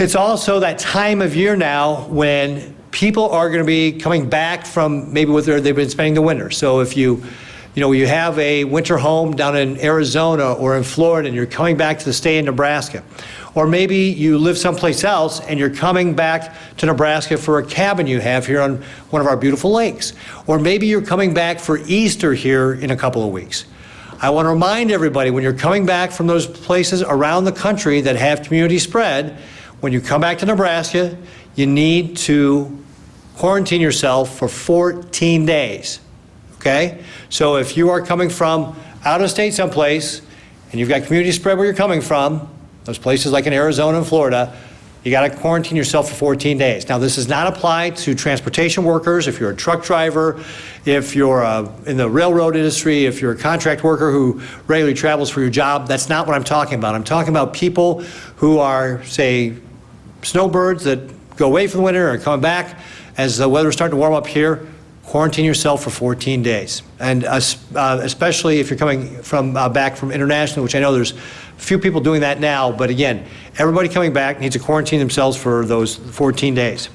It's also that time of year now when people are going to be coming back from maybe what they've been spending the winter. So if you have a winter home down in Arizona or in Florida and you're coming back to the state of Nebraska, or maybe you live someplace else and you're coming back to Nebraska for a cabin you have here on one of our beautiful lakes, or maybe you're coming back for Easter here in a couple of weeks. I want to remind everybody, when you're coming back from those places around the country that have community spread, when you come back to Nebraska, you need to quarantine yourself for 14 days, okay? So if you are coming from out of state someplace and you've got community spread where you're coming from, those places like in Arizona and Florida, you got to quarantine yourself for 14 days. Now, this does not apply to transportation workers. If you're a truck driver, if you're in the railroad industry, if you're a contract worker who regularly travels for your job, that's not what I'm talking about. I'm talking about people who are, say, snowbirds that go away for the winter and are coming back. As the weather's starting to warm up here, quarantine yourself for 14 days. And especially if you're coming from back from international, which I know there's a few people doing that now, but again, everybody coming back needs to quarantine themselves for those 14 days.